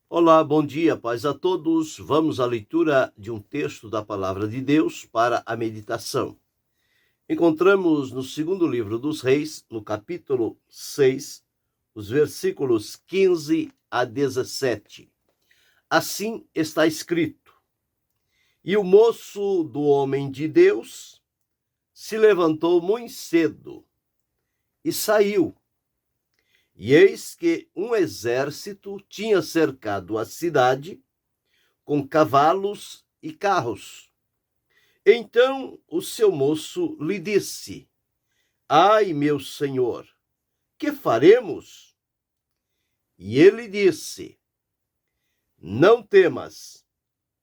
Olá, bom dia, paz a todos. Vamos à leitura de um texto da Palavra de Deus para a meditação. Encontramos no segundo livro dos Reis, no capítulo 6, os versículos 15 a 17. Assim está escrito: E o moço do homem de Deus se levantou muito cedo e saiu. E eis que um exército tinha cercado a cidade com cavalos e carros. Então o seu moço lhe disse: Ai, meu senhor, que faremos? E ele disse: Não temas,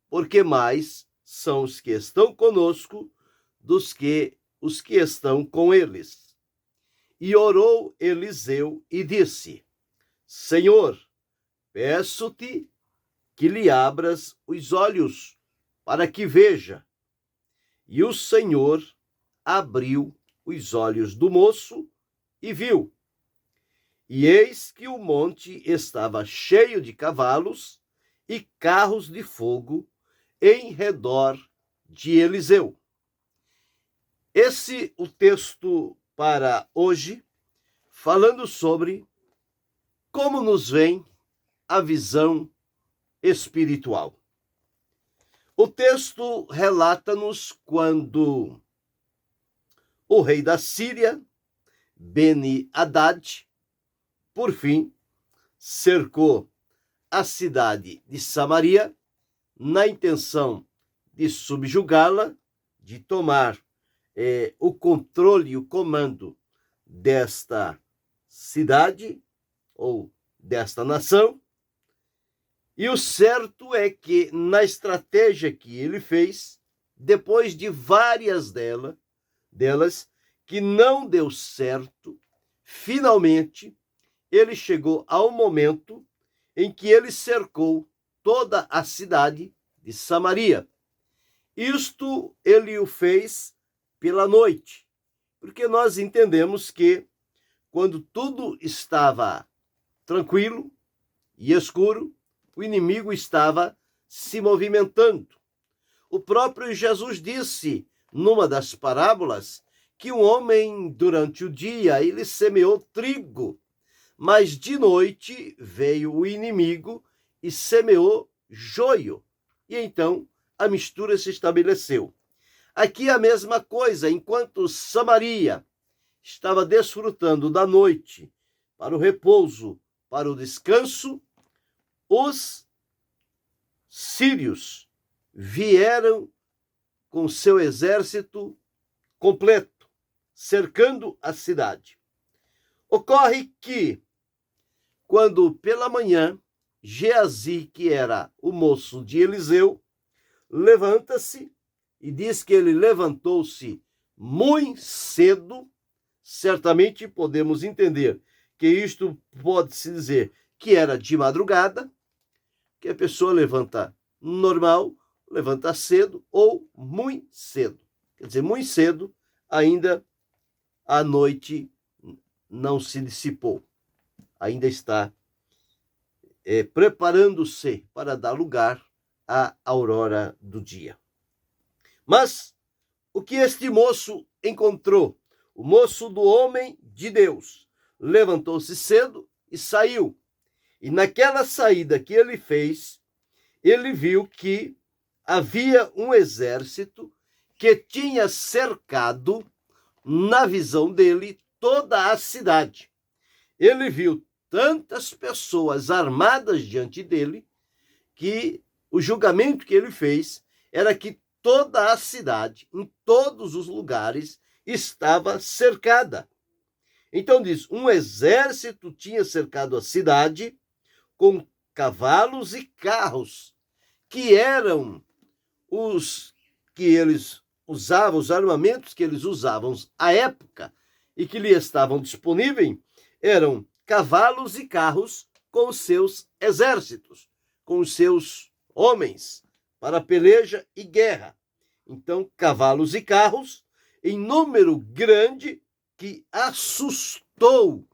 porque mais são os que estão conosco dos que os que estão com eles. E orou Eliseu e disse: Senhor, peço-te que lhe abras os olhos para que veja. E o Senhor abriu os olhos do moço e viu. E eis que o monte estava cheio de cavalos e carros de fogo em redor de Eliseu. Esse é o texto para hoje, falando sobre como nos vem a visão espiritual. O texto relata-nos quando o rei da Síria, Beni-Hadad, por fim, cercou a cidade de Samaria na intenção de subjugá-la, de tomar o controle e o comando desta cidade ou desta nação. E o certo é que, na estratégia que ele fez, depois de várias delas que não deu certo, finalmente ele chegou ao momento em que ele cercou toda a cidade de Samaria. Isto ele o fez pela noite, porque nós entendemos que quando tudo estava tranquilo e escuro, o inimigo estava se movimentando. O próprio Jesus disse, numa das parábolas, que um homem, durante o dia, ele semeou trigo, mas de noite veio o inimigo e semeou joio. E então a mistura se estabeleceu. Aqui a mesma coisa, enquanto Samaria estava desfrutando da noite para o repouso, para o descanso, os sírios vieram com seu exército completo, cercando a cidade. Ocorre que, quando pela manhã, Geazi, que era o moço de Eliseu, levanta-se e diz que ele levantou-se muito cedo. Certamente podemos entender que isto pode-se dizer que era de madrugada, que a pessoa levanta normal, levanta cedo ou muito cedo. Quer dizer, muito cedo, ainda a noite não se dissipou. Ainda está preparando-se para dar lugar à aurora do dia. Mas o que este moço encontrou? O moço do homem de Deus levantou-se cedo e saiu. E naquela saída que ele fez, ele viu que havia um exército que tinha cercado, na visão dele, toda a cidade. Ele viu tantas pessoas armadas diante dele que o julgamento que ele fez era que toda a cidade, em todos os lugares, estava cercada. Então diz, um exército tinha cercado a cidade com cavalos e carros, que eram os que eles usavam, os armamentos que eles usavam à época e que lhe estavam disponíveis, eram cavalos e carros com os seus exércitos, com os seus homens para peleja e guerra. Então, cavalos e carros em número grande que assustou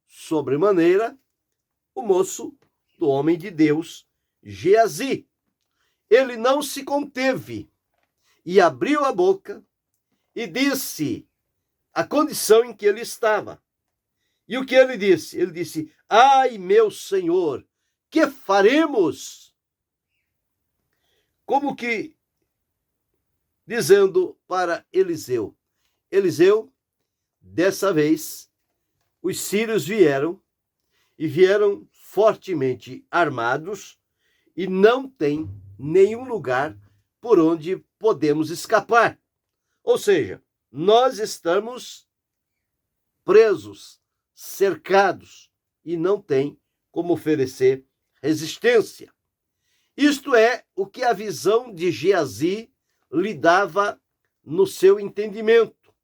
sobremaneira o moço do homem de Deus, Geazi. Ele não se conteve e abriu a boca e disse a condição em que ele estava. E o que ele disse? Ele disse: ai, meu Senhor, que faremos? Como que dizendo para Eliseu: Eliseu, dessa vez, os sírios vieram e vieram fortemente armados e não tem nenhum lugar por onde podemos escapar. Ou seja, nós estamos presos, cercados e não tem como oferecer resistência. Isto é o que a visão de Geazi lhe dava no seu entendimento.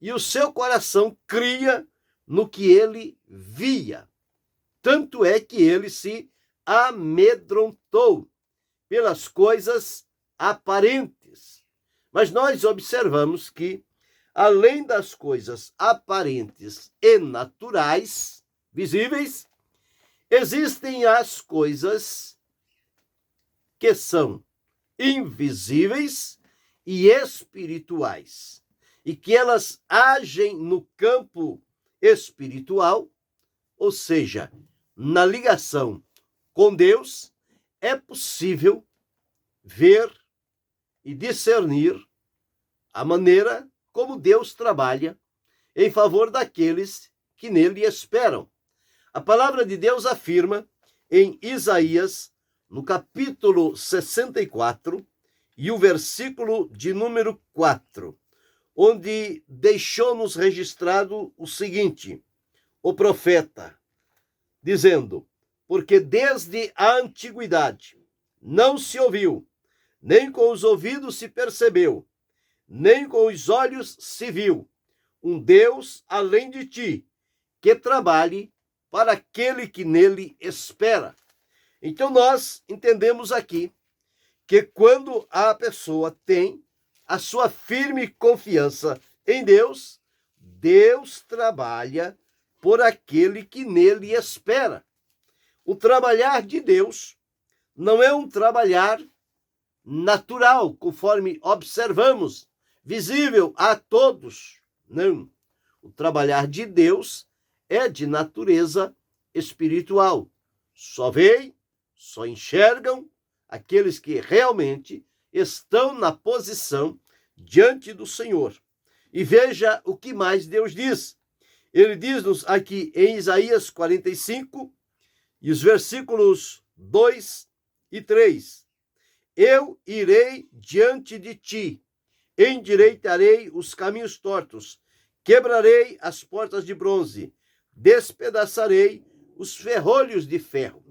E o seu coração cria no que ele via. Tanto é que ele se amedrontou pelas coisas aparentes. Mas nós observamos que, além das coisas aparentes e naturais, visíveis, existem as coisas que são invisíveis e espirituais, e que elas agem no campo espiritual, ou seja, na ligação com Deus, é possível ver e discernir a maneira como Deus trabalha em favor daqueles que nele esperam. A palavra de Deus afirma em Isaías, no capítulo 64, e o versículo de número 4, onde deixou-nos registrado o seguinte: o profeta, dizendo: porque desde a antiguidade não se ouviu, nem com os ouvidos se percebeu, nem com os olhos se viu, um Deus além de ti, que trabalhe para aquele que nele espera. Então nós entendemos aqui que quando a pessoa tem a sua firme confiança em Deus, Deus trabalha por aquele que nele espera. O trabalhar de Deus não é um trabalhar natural, conforme observamos, visível a todos. Não. O trabalhar de Deus é de natureza espiritual. Só veem, só enxergam aqueles que realmente estão na posição diante do Senhor. E veja o que mais Deus diz. Ele diz-nos aqui em Isaías 45, e os versículos 2 e 3. Eu irei diante de ti, endireitarei os caminhos tortos, quebrarei as portas de bronze, despedaçarei os ferrolhos de ferro.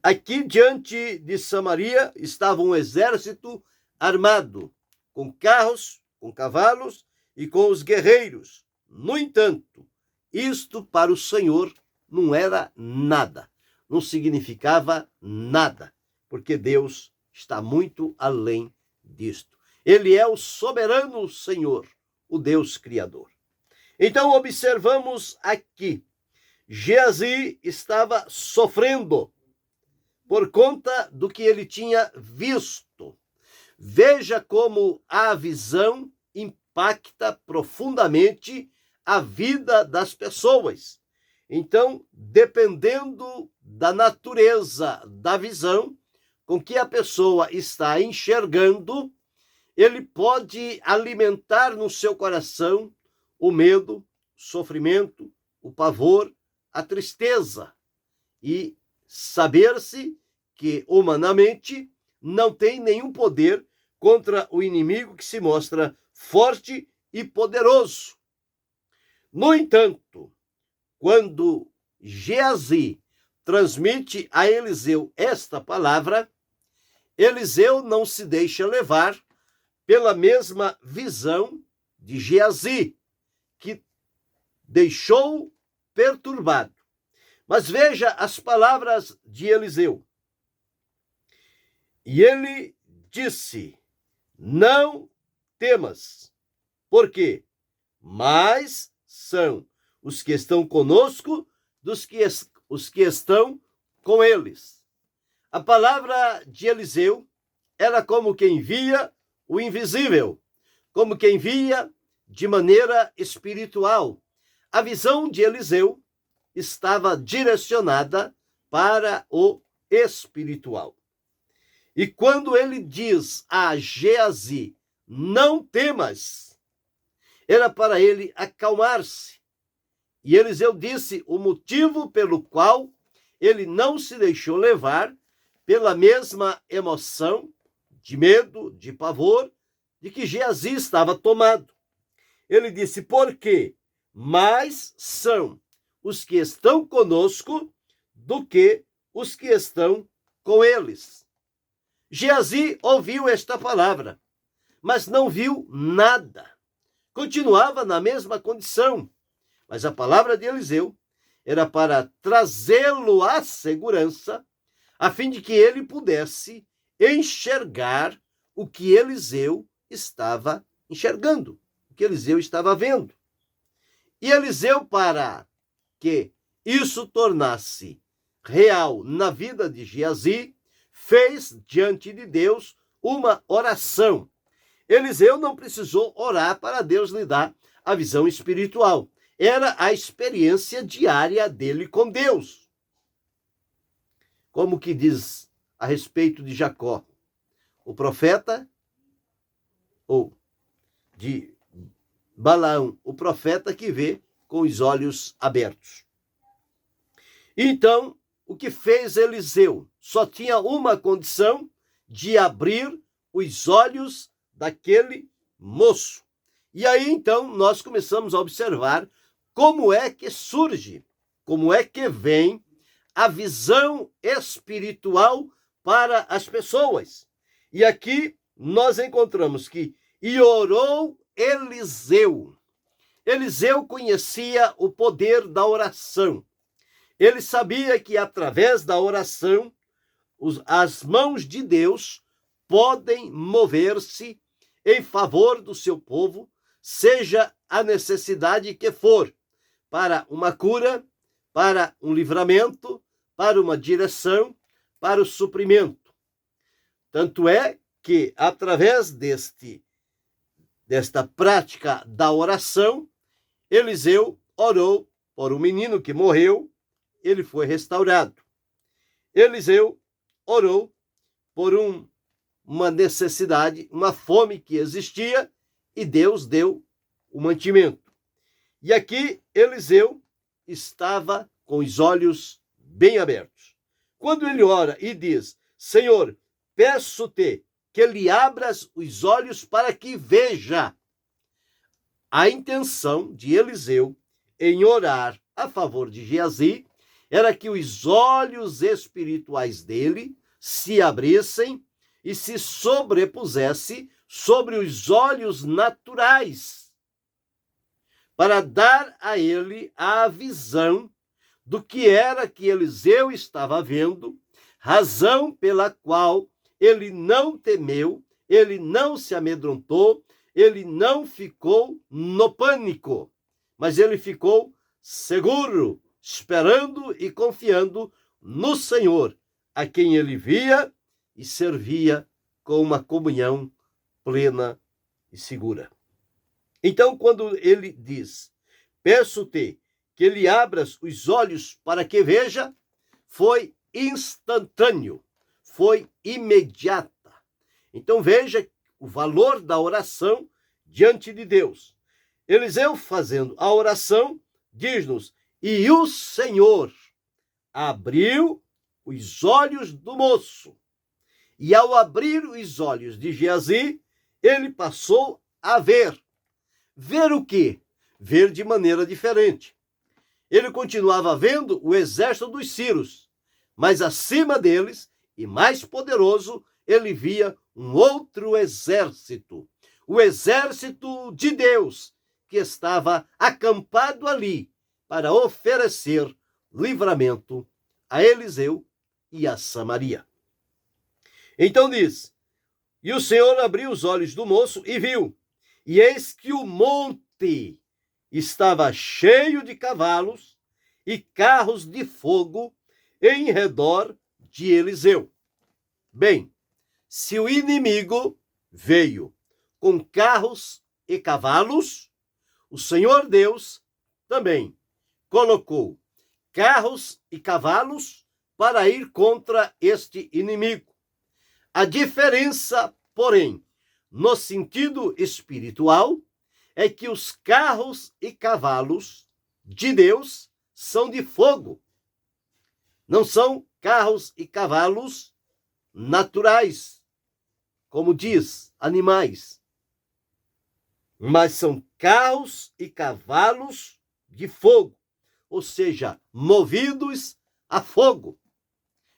Aqui diante de Samaria estava um exército armado, com carros, com cavalos e com os guerreiros. No entanto, isto para o Senhor não era nada, não significava nada, porque Deus está muito além disto. Ele é o soberano Senhor, o Deus Criador. Então observamos aqui, Geazi estava sofrendo por conta do que ele tinha visto. Veja como a visão impacta profundamente a vida das pessoas. Então, dependendo da natureza da visão com que a pessoa está enxergando, ele pode alimentar no seu coração o medo, o sofrimento, o pavor, a tristeza e saber-se que humanamente não tem nenhum poder contra o inimigo que se mostra forte e poderoso. No entanto, quando Geazi transmite a Eliseu esta palavra, Eliseu não se deixa levar pela mesma visão de Geazi, que deixou perturbado. Mas veja as palavras de Eliseu. E ele disse: não temas, porque mais são os que estão conosco os que estão com eles. A palavra de Eliseu era como quem via o invisível, como quem via de maneira espiritual. A visão de Eliseu estava direcionada para o espiritual. E quando ele diz a Geazi, não temas, era para ele acalmar-se. E Eliseu disse o motivo pelo qual ele não se deixou levar pela mesma emoção de medo, de pavor, de que Geazi estava tomado. Ele disse, porque mais são os que estão conosco do que os que estão com eles. Geazi ouviu esta palavra, mas não viu nada. Continuava na mesma condição. Mas a palavra de Eliseu era para trazê-lo à segurança, a fim de que ele pudesse enxergar o que Eliseu estava enxergando, o que Eliseu estava vendo. E Eliseu, para que isso tornasse real na vida de Geazi, fez diante de Deus uma oração. Eliseu não precisou orar para Deus lhe dar a visão espiritual. Era a experiência diária dele com Deus. Como que diz a respeito de Jacó, o profeta, ou de Balaão, o profeta que vê com os olhos abertos. Então, o que fez Eliseu? Só tinha uma condição, de abrir os olhos daquele moço. E aí, então, nós começamos a observar como é que surge, como é que vem a visão espiritual para as pessoas. E aqui nós encontramos que e orou Eliseu. Eliseu conhecia o poder da oração. Ele sabia que através da oração, as mãos de Deus podem mover-se em favor do seu povo, seja a necessidade que for, para uma cura, para um livramento, para uma direção, para o suprimento. Tanto é que, através desta prática da oração, Eliseu orou por um menino que morreu, ele foi restaurado. Eliseu orou por uma necessidade, uma fome que existia, e Deus deu o mantimento. E aqui Eliseu estava com os olhos bem abertos. Quando ele ora e diz, Senhor, peço-te que lhe abras os olhos para que veja. A intenção de Eliseu em orar a favor de Geazi era que os olhos espirituais dele se abrissem e se sobrepusesse sobre os olhos naturais, para dar a ele a visão do que era que Eliseu estava vendo, razão pela qual ele não temeu, ele não se amedrontou, ele não ficou no pânico, mas ele ficou seguro, esperando e confiando no Senhor, a quem ele via e servia com uma comunhão plena e segura. Então, quando ele diz, peço-te que lhe abras os olhos para que veja, foi instantâneo, foi imediata. Então, veja o valor da oração diante de Deus. Eliseu, fazendo a oração, diz-nos, e o Senhor abriu os olhos do moço. E ao abrir os olhos de Geazi, ele passou a ver. Ver o quê? Ver de maneira diferente. Ele continuava vendo o exército dos sírios, mas acima deles, e mais poderoso, ele via um outro exército. O exército de Deus, que estava acampado ali para oferecer livramento a Eliseu e a Samaria. Então diz, e o Senhor abriu os olhos do moço e viu, e eis que o monte estava cheio de cavalos e carros de fogo em redor de Eliseu. Bem, se o inimigo veio com carros e cavalos, o Senhor Deus também colocou carros e cavalos para ir contra este inimigo. A diferença, porém, no sentido espiritual, é que os carros e cavalos de Deus são de fogo. Não são carros e cavalos naturais, como diz, animais. Mas são carros e cavalos de fogo, ou seja, movidos a fogo.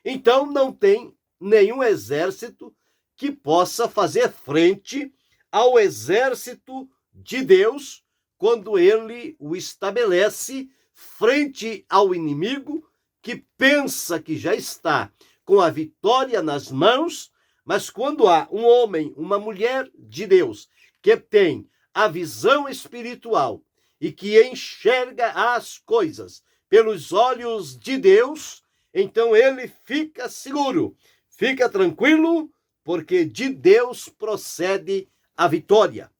Então não tem nenhum exército que possa fazer frente ao exército de Deus quando ele o estabelece frente ao inimigo que pensa que já está com a vitória nas mãos, mas quando há um homem, uma mulher de Deus que tem a visão espiritual e que enxerga as coisas pelos olhos de Deus, então ele fica seguro, fica tranquilo, porque de Deus procede a vitória.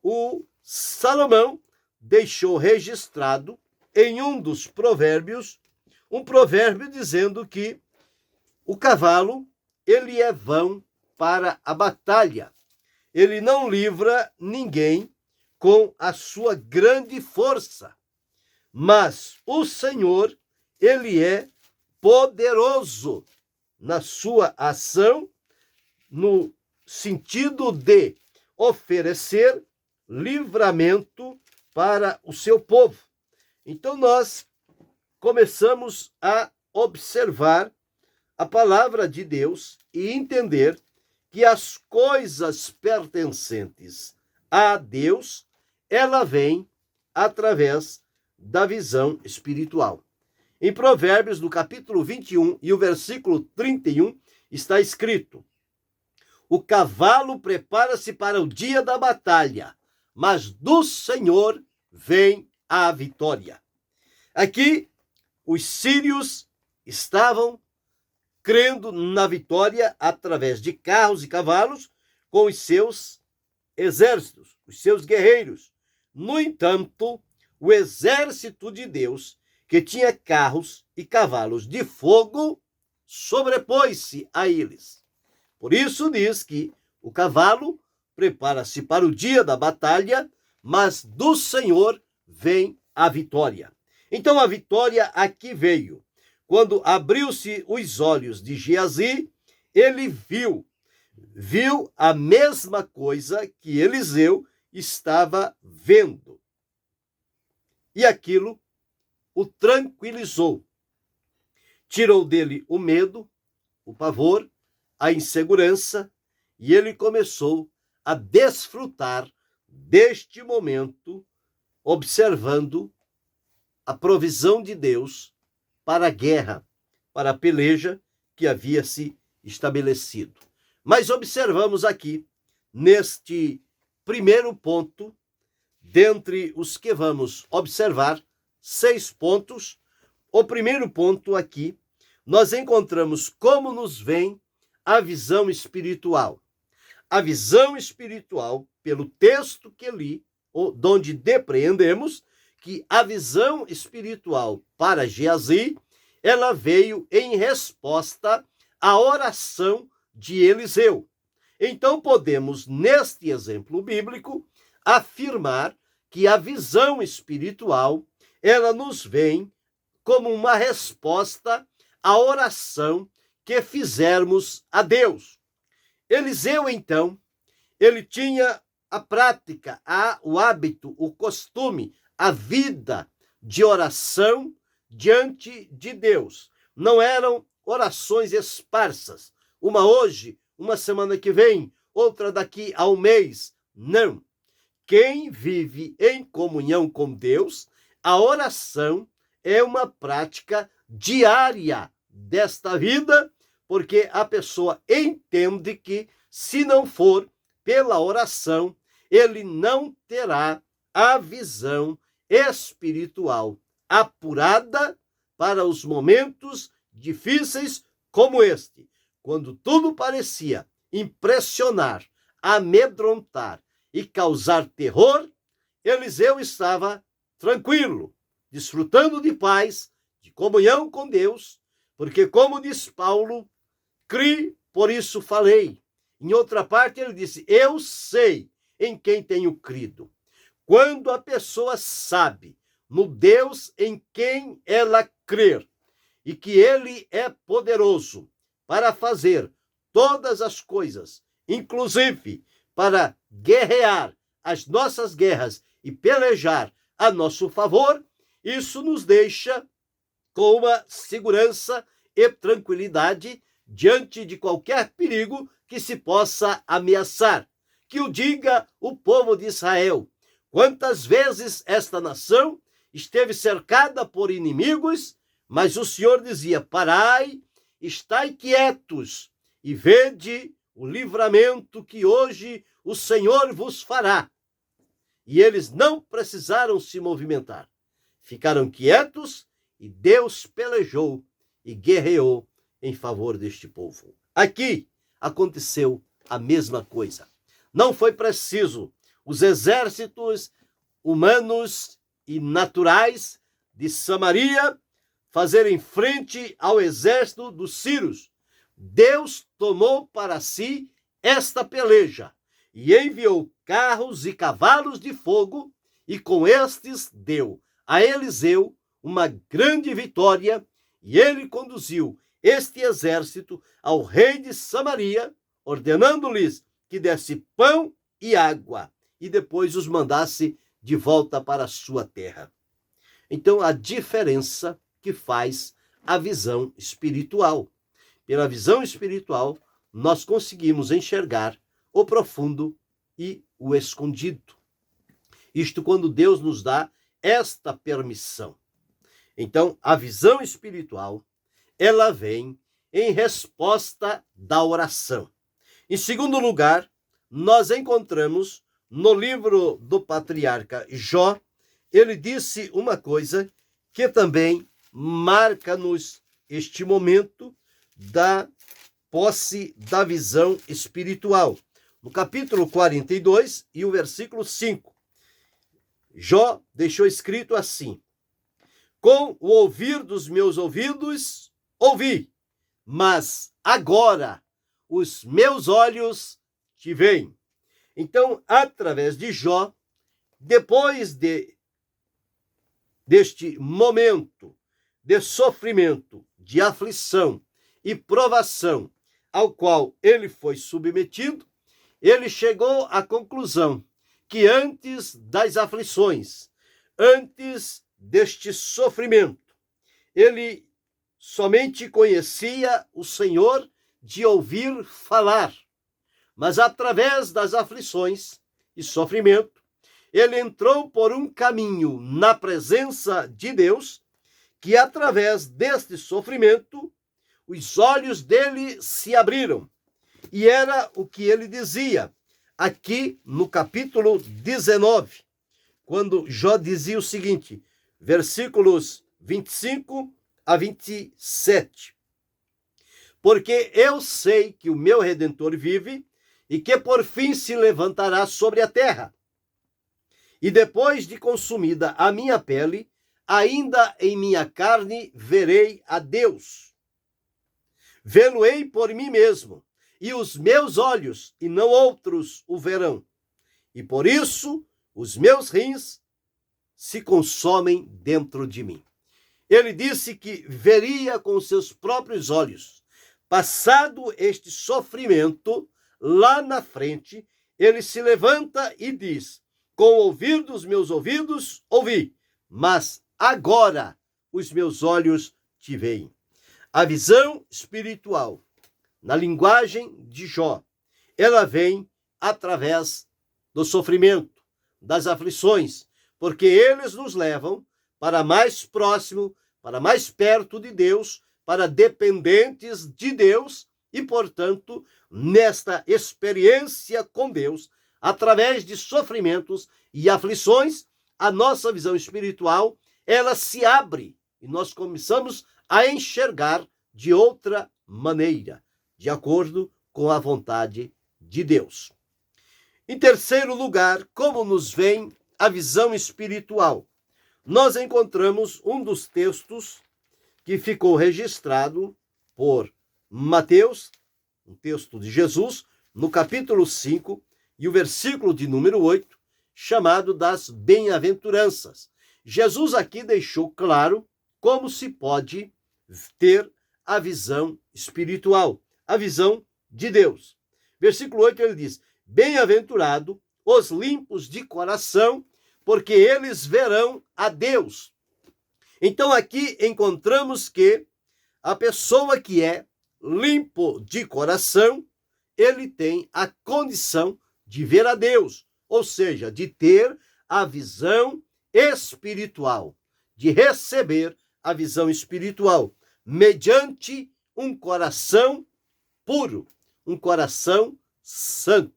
O Salomão deixou registrado em um dos provérbios, um provérbio dizendo que o cavalo, ele é vão para a batalha. Ele não livra ninguém com a sua grande força. Mas o Senhor, ele é poderoso na sua ação, no sentido de oferecer livramento para o seu povo. Então nós começamos a observar a palavra de Deus e entender que as coisas pertencentes a Deus, ela vem através da visão espiritual. Em Provérbios, no capítulo 21 e o versículo 31, está escrito: o cavalo prepara-se para o dia da batalha, mas do Senhor vem a vitória. Aqui, os sírios estavam crendo na vitória através de carros e cavalos com os seus exércitos, os seus guerreiros. No entanto, o exército de Deus, que tinha carros e cavalos de fogo, sobrepôs-se a eles. Por isso diz que o cavalo prepara-se para o dia da batalha, mas do Senhor vem a vitória. Então a vitória aqui veio. Quando abriu-se os olhos de Geazi, ele viu a mesma coisa que Eliseu estava vendo. E aquilo o tranquilizou. Tirou dele o medo, o pavor, a insegurança, e ele começou a desfrutar deste momento, observando a provisão de Deus para a guerra, para a peleja que havia se estabelecido. Mas observamos aqui, neste primeiro ponto, dentre os que vamos observar, 6 pontos. O primeiro ponto aqui, nós encontramos como nos vem a visão espiritual. A visão espiritual, pelo texto que li, onde depreendemos que a visão espiritual para Geazi, ela veio em resposta à oração de Eliseu. Então podemos, neste exemplo bíblico, afirmar que a visão espiritual, ela nos vem como uma resposta à oração que fizermos a Deus. Eliseu, então, ele tinha a prática, o hábito, o costume, a vida de oração diante de Deus. Não eram orações esparsas, uma hoje, uma semana que vem, outra daqui a um mês. Não. Quem vive em comunhão com Deus, a oração é uma prática diária desta vida, porque a pessoa entende que, se não for pela oração, ele não terá a visão espiritual apurada para os momentos difíceis como este, quando tudo parecia impressionar, amedrontar e causar terror, Eliseu estava tranquilo, desfrutando de paz, de comunhão com Deus, porque, como diz Paulo, criei, por isso falei. Em outra parte, ele disse, eu sei em quem tenho crido. Quando a pessoa sabe no Deus em quem ela crer e que ele é poderoso para fazer todas as coisas, inclusive para guerrear as nossas guerras e pelejar a nosso favor, isso nos deixa com uma segurança e tranquilidade diante de qualquer perigo que se possa ameaçar. Que o diga o povo de Israel. Quantas vezes esta nação esteve cercada por inimigos, mas o Senhor dizia, parai, estai quietos e vede o livramento que hoje o Senhor vos fará. E eles não precisaram se movimentar. Ficaram quietos e Deus pelejou e guerreou em favor deste povo. Aqui aconteceu a mesma coisa. Não foi preciso os exércitos humanos e naturais de Samaria fazerem frente ao exército dos sírios. Deus tomou para si esta peleja e enviou carros e cavalos de fogo, e com estes deu a Eliseu uma grande vitória, e ele conduziu este exército ao rei de Samaria, ordenando-lhes que desse pão e água, e depois os mandasse de volta para a sua terra. Então, a diferença que faz a visão espiritual. Pela visão espiritual, nós conseguimos enxergar o profundo e o escondido. Isto quando Deus nos dá esta permissão. Então, a visão espiritual, ela vem em resposta da oração. Em segundo lugar, nós encontramos no livro do patriarca Jó, ele disse uma coisa que também marca-nos este momento da posse da visão espiritual. No capítulo 42 e o versículo 5, Jó deixou escrito assim, com o ouvir dos meus ouvidos, ouvi, mas agora os meus olhos te veem. Então, através de Jó, depois deste momento de sofrimento, de aflição e provação ao qual ele foi submetido, ele chegou à conclusão que antes das aflições, antes deste sofrimento, ele somente conhecia o Senhor de ouvir falar, mas através das aflições e sofrimento, ele entrou por um caminho na presença de Deus, que através deste sofrimento, os olhos dele se abriram. E era o que ele dizia aqui no capítulo 19, quando Jó dizia o seguinte, versículos 25 a 27. Porque eu sei que o meu Redentor vive e que por fim se levantará sobre a terra. E depois de consumida a minha pele, ainda em minha carne verei a Deus. Vê-lo-ei por mim mesmo, e os meus olhos, e não outros, o verão. E por isso os meus rins se consomem dentro de mim. Ele disse que veria com seus próprios olhos. Passado este sofrimento, lá na frente, ele se levanta e diz, com o ouvir dos meus ouvidos, ouvi, mas agora os meus olhos te veem. A visão espiritual, na linguagem de Jó, ela vem através do sofrimento, das aflições, porque eles nos levam para mais próximo, para mais perto de Deus, para dependentes de Deus e, portanto, nesta experiência com Deus, através de sofrimentos e aflições, a nossa visão espiritual, ela se abre e nós começamos a enxergar de outra maneira, de acordo com a vontade de Deus. Em terceiro lugar, como nos vem a visão espiritual? Nós encontramos um dos textos que ficou registrado por Mateus, um texto de Jesus, no capítulo 5 e o versículo de número 8, chamado das bem-aventuranças. Jesus aqui deixou claro como se pode ter a visão espiritual, a visão de Deus. Versículo 8 ele diz: bem-aventurado os limpos de coração, porque eles verão a Deus. Então aqui encontramos que a pessoa que é limpo de coração, ele tem a condição de ver a Deus, ou seja, de ter a visão espiritual, de receber a visão espiritual, mediante um coração puro, um coração santo.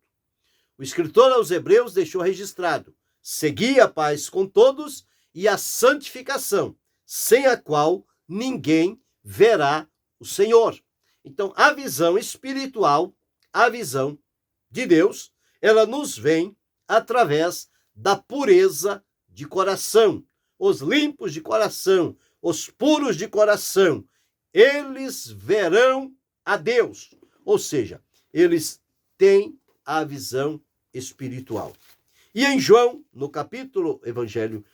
O escritor aos Hebreus deixou registrado: segui a paz com todos e a santificação, sem a qual ninguém verá o Senhor. Então, a visão espiritual, a visão de Deus, ela nos vem através da pureza de coração. Os limpos de coração, os puros de coração, eles verão a Deus. Ou seja, eles têm a visão espiritual. E em João, no capítulo Evangelho,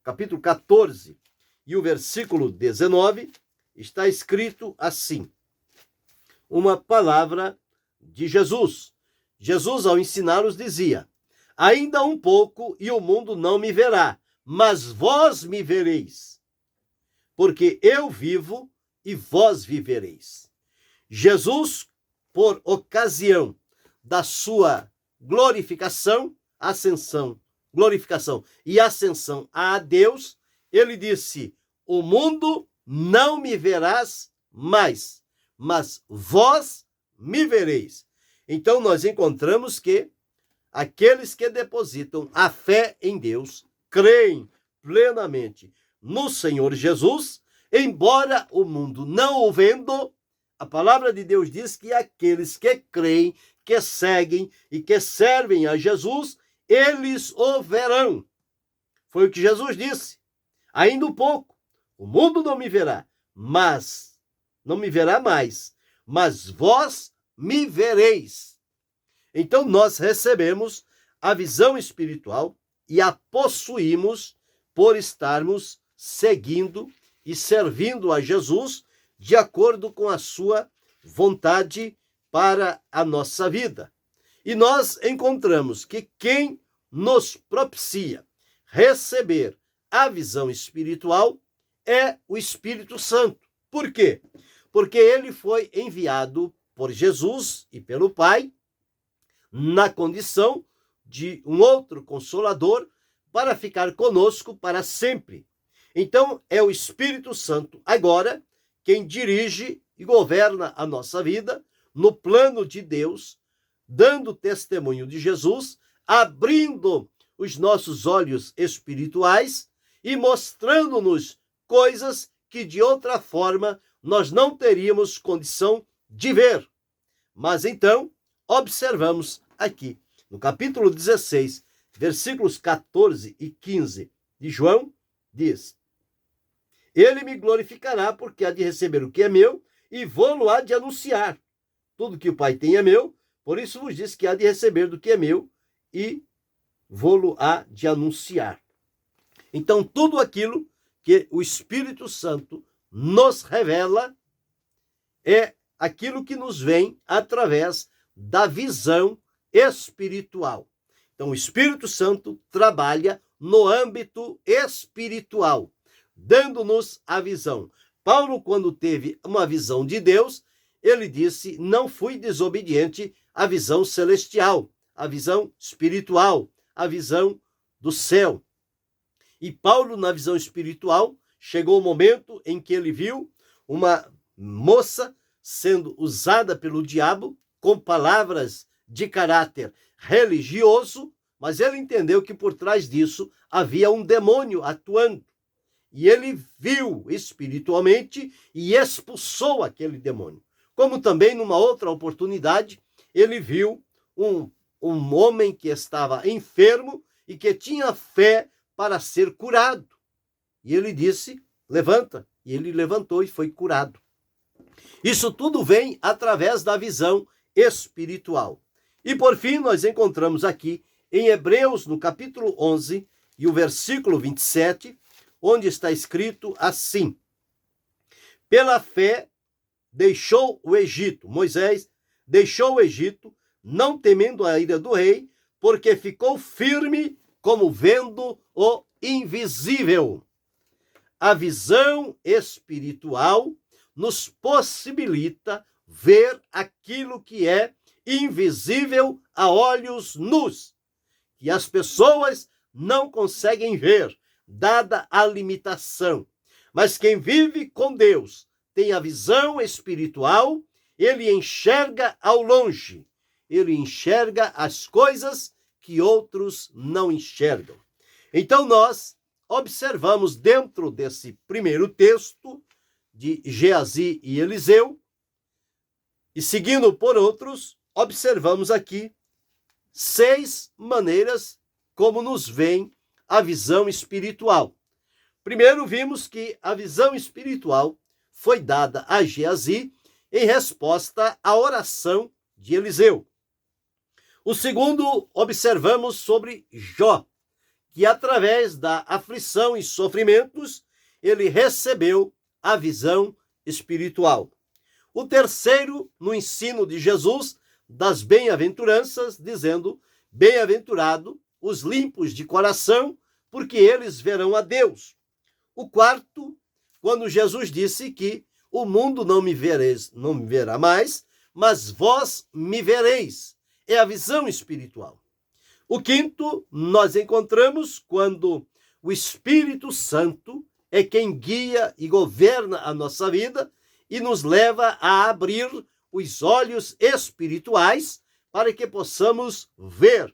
capítulo 14 e o versículo 19, está escrito assim, uma palavra de Jesus. Jesus, ao ensiná-los, dizia: ainda um pouco e o mundo não me verá, mas vós me vereis, porque eu vivo e vós vivereis. Jesus, por ocasião da sua glorificação e ascensão a Deus, ele disse: o mundo não me verás mais, mas vós me vereis. Então nós encontramos que aqueles que depositam a fé em Deus, creem plenamente no Senhor Jesus, embora o mundo não o vendo, a palavra de Deus diz que aqueles que creem, que seguem e que servem a Jesus, eles o verão. Foi o que Jesus disse. Ainda um pouco, o mundo não me verá, mas não me verá mais, mas vós me vereis. Então nós recebemos a visão espiritual e a possuímos por estarmos seguindo e servindo a Jesus de acordo com a sua vontade para a nossa vida. E nós encontramos que quem nos propicia receber a visão espiritual é o Espírito Santo. Por quê? Porque ele foi enviado por Jesus e pelo Pai na condição de um outro Consolador para ficar conosco para sempre. Então, é o Espírito Santo agora quem dirige e governa a nossa vida no plano de Deus, dando testemunho de Jesus, abrindo os nossos olhos espirituais e mostrando-nos coisas que de outra forma nós não teríamos condição de ver. Mas então, observamos aqui, no capítulo 16, versículos 14 e 15 de João, diz: ele me glorificará, porque há de receber o que é meu e vou-lo há de anunciar. Tudo que o Pai tem é meu, por isso vos diz que há de receber do que é meu e vou-lo há de anunciar. Então, tudo aquilo que o Espírito Santo nos revela é aquilo que nos vem através da visão espiritual. Então, o Espírito Santo trabalha no âmbito espiritual, dando-nos a visão. Paulo, quando teve uma visão de Deus, ele disse: não fui desobediente à visão celestial, à visão espiritual, à visão do céu. E Paulo, na visão espiritual, chegou o momento em que ele viu uma moça sendo usada pelo diabo com palavras de caráter religioso, mas ele entendeu que por trás disso havia um demônio atuando. e ele viu espiritualmente e expulsou aquele demônio. Como também, numa outra oportunidade, ele viu um homem que estava enfermo e que tinha fé para ser curado. E ele disse, levanta. E ele levantou e foi curado. Isso tudo vem através da visão espiritual. E por fim, nós encontramos aqui em Hebreus, no capítulo 11, e o versículo 27, onde está escrito assim: pela fé deixou o Egito. Moisés deixou o Egito, não temendo a ira do rei, porque ficou firme como vendo o invisível. A visão espiritual nos possibilita ver aquilo que é invisível a olhos nus, que as pessoas não conseguem ver, dada a limitação. Mas quem vive com Deus tem a visão espiritual, ele enxerga ao longe, ele enxerga as coisas que outros não enxergam. Então nós observamos dentro desse primeiro texto de Geazi e Eliseu, e seguindo por outros, observamos aqui 6 maneiras como nos vem a visão espiritual. Primeiro, vimos que a visão espiritual foi dada a Geazi em resposta à oração de Eliseu. O segundo, observamos sobre Jó, que através da aflição e sofrimentos, ele recebeu a visão espiritual. O terceiro, no ensino de Jesus, das bem-aventuranças, dizendo, bem-aventurado os limpos de coração, porque eles verão a Deus. O quarto, quando Jesus disse que o mundo não me verá mais, mas vós me vereis. É a visão espiritual. O quinto, nós encontramos quando o Espírito Santo é quem guia e governa a nossa vida e nos leva a abrir os olhos espirituais para que possamos ver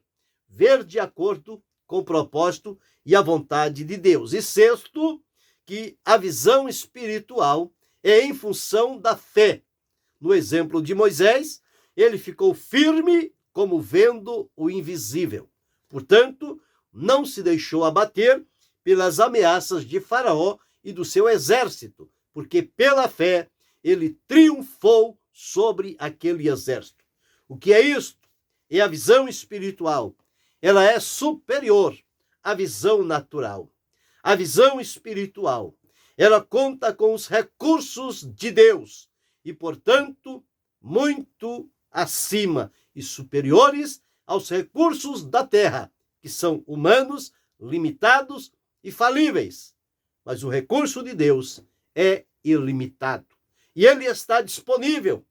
de acordo com o propósito e a vontade de Deus. E sexto, que a visão espiritual é em função da fé. No exemplo de Moisés, ele ficou firme como vendo o invisível. Portanto, não se deixou abater pelas ameaças de Faraó e do seu exército, porque pela fé ele triunfou sobre aquele exército. O que é isto? É a visão espiritual. Ela é superior à visão natural. A visão espiritual, ela conta com os recursos de Deus e, portanto, muito acima e superiores aos recursos da terra, que são humanos, limitados e falíveis. Mas o recurso de Deus é ilimitado. E ele está disponível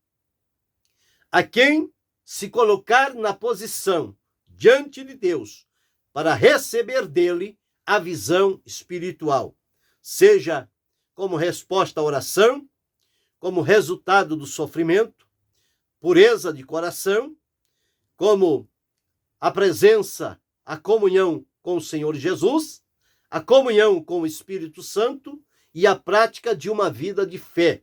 a quem se colocar na posição diante de Deus para receber dele a visão espiritual, seja como resposta à oração, como resultado do sofrimento, pureza de coração, como a presença, a comunhão com o Senhor Jesus, a comunhão com o Espírito Santo e a prática de uma vida de fé.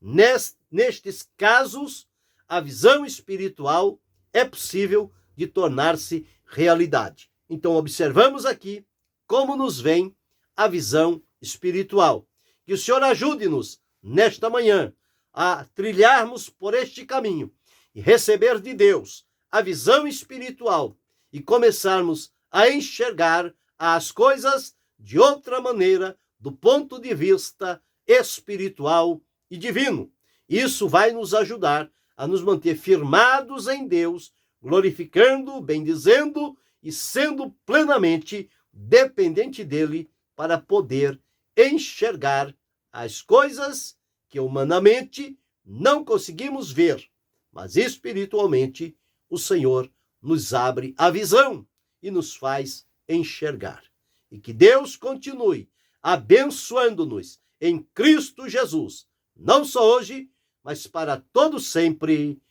Nestes casos, a visão espiritual é possível de tornar-se realidade. Então, observamos aqui como nos vem a visão espiritual. Que o Senhor ajude-nos nesta manhã a trilharmos por este caminho e receber de Deus a visão espiritual e começarmos a enxergar as coisas de outra maneira, do ponto de vista espiritual e divino. Isso vai nos ajudar a nos manter firmados em Deus, glorificando, bendizendo e sendo plenamente dependente dele para poder enxergar as coisas que humanamente não conseguimos ver, mas espiritualmente o Senhor nos abre a visão e nos faz enxergar. E que Deus continue abençoando-nos em Cristo Jesus, não só hoje, mas para todo sempre.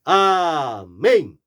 Amém.